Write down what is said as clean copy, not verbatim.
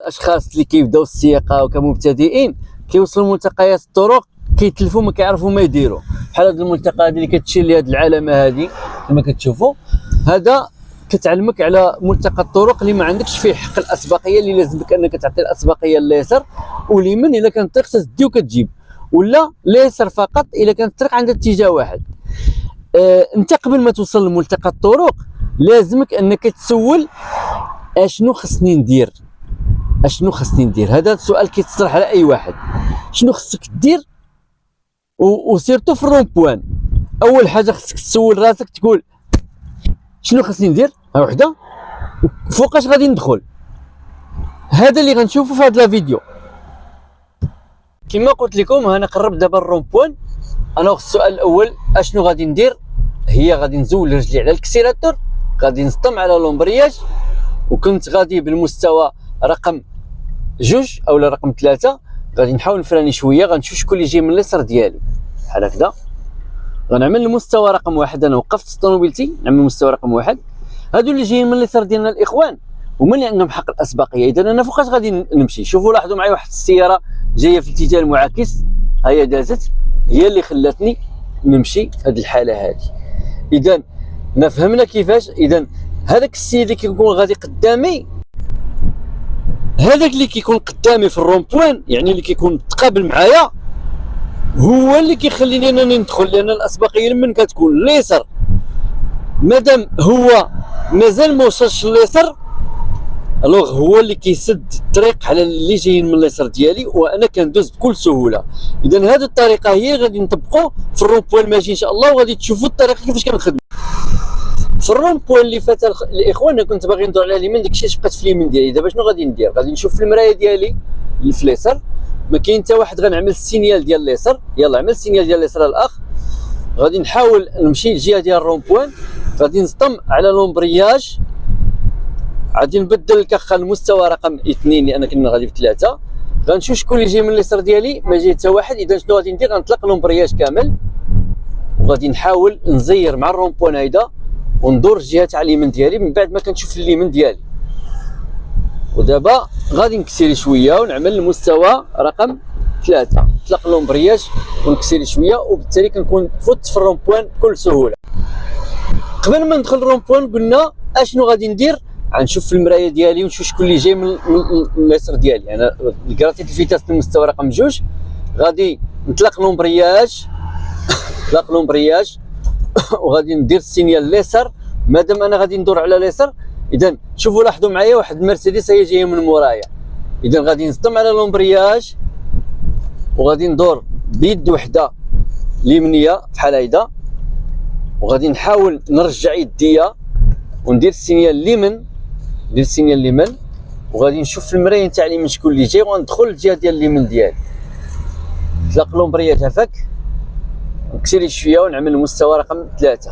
الاشخاص اللي كيبداو السياقه وكمبتدئين كيوصلوا لملتقيات الطرق كيتلفوا ما كيعرفوا ما يديروا. بحال هذا الملتقى هذه اللي كتشير لهذه العلامه هذه كما كتشوفوا، هذا كتعلمك على ملتقى الطرق اللي ما عندكش فيه حق الاسبقيه، اللي لازمك انك تعطي الاسبقيه لليسار واليمين الا كانت الطريق تدي وكتجيب، ولا اليسار فقط الا كانت الطريق عندها اتجاه واحد. انت قبل ما توصل لملتقى الطرق لازمك انك تسول اشنو خصني ندير، اشنو خصني ندير. هذا السؤال كيتصرح على اي واحد، شنو خصك دير؟ وسيرتو في الرون بوان اول حاجه خصك تسول راسك تقول شنو خصني ندير، ها وحده، فوقاش غادي ندخل. هذا اللي غنشوفو في هذا الفيديو. كما قلت لكم انا قرب دابا الرون بوان. انا السؤال الاول اشنو غادي ندير، هي غادي نزول رجلي على الكسيراتور، غادي نصطم على لومبرياج، وكنت غادي بالمستوى رقم 2 او رقم 3 غادي نحاول نفراني شويه، غنشوف شكون اللي جاي من اليسار ديالي بحال هكذا. غنعمل المستوى رقم 1، انا وقفت طوموبيلتي نعمل المستوى رقم 1. هادو اللي جايين من اليسار ديالنا الاخوان هما اللي عندهم حق الاسبقيه. اذا انا فوقاش غادي نمشي؟ شوفوا لاحظوا معايا واحد السياره جايه في الاتجاه المعاكس، هي دازت، هي اللي خلاتني نمشي في هذه الحاله هذه. اذا ما فهمنا كيفاش. اذا هذاك السيد اللي كيكون غادي قدامي، هذاك اللي كيكون قدامي في الرون بوين، يعني اللي كيكون تقابل معايا، هو اللي كيخليني انا ندخل، لان الاسبقيه من كتكون اليسار. مادام هو مازال ما وصلش لليسار، الوغ هو اللي كيسد الطريق على اللي جايين من اليسار ديالي، وانا كندوز بكل سهوله. اذا هذه الطريقه هي غادي نطبقوا في الرون بوين ماشي ان شاء الله، وغادي تشوفوا الطريقه كيفاش كنخدم. في الرون بوين اللي فات الاخوان كنت باغي ندور على اليمين، داكشي علاش بقيت في اليمين ديالي. دابا شنو غادي ندير؟ غادي نشوف في المرايه ديالي اللي في اليسار، ما كاين حتى واحد، غنعمل السينيال ديال اليسار. يلا عمل السينيال ديال اليسار الاخ. غادي نحاول نمشي للجهه ديال الرون بوين، غادي نصطم على لومبرياج، غادي نبدل الكخه المستوى رقم 2 لان كنا غادي في 3. غنشوف شكون اللي جاي من اليسار ديالي، ما جاي حتى واحد. اذا شنو غادي ندير؟ غنطلق لومبرياج كامل، وغادي نحاول نزير مع الرون بوين هيدا وندور الجهه تاع اليمين ديالي من بعد ما كنشوف اليمين ديالي. ودابا غادي نكسيري شويه ونعمل المستوى رقم 3، نطلق لومبرياج ونكسيري شويه، وبالتالي كنكون فوت في الرون بوين بكل سهوله. قبل ما ندخل الرون بوين قلنا اشنو غادي ندير؟ غنشوف في المرايه ديالي ونشوف شكون اللي جاي من اليسار ديالي. انا قراتيت الفيتاس المستوى رقم 2، غادي نطلق لومبرياج نطلق لومبرياج وغادي ندير السينيال اليسار. مادام انا غادي ندور على اليسار، اذا شوفوا لاحظوا معايا واحد المرسيدس هي جايه من مورايا. اذا غادي نصطم على لومبرياج وغادي ندور بيد وحده اليمنيه بحال هيدا، وغادي نحاول نرجع يديا وندير السينيال اليمين، ندير السينيال اليمين، وغادي نشوف في المرايه نتاع اليمين شكون اللي جاي، وندخل الجهه ديال اليمين ديالي. نطلق لومبرياج هفاك، نكسيري شويه ونعمل المستوى رقم 3.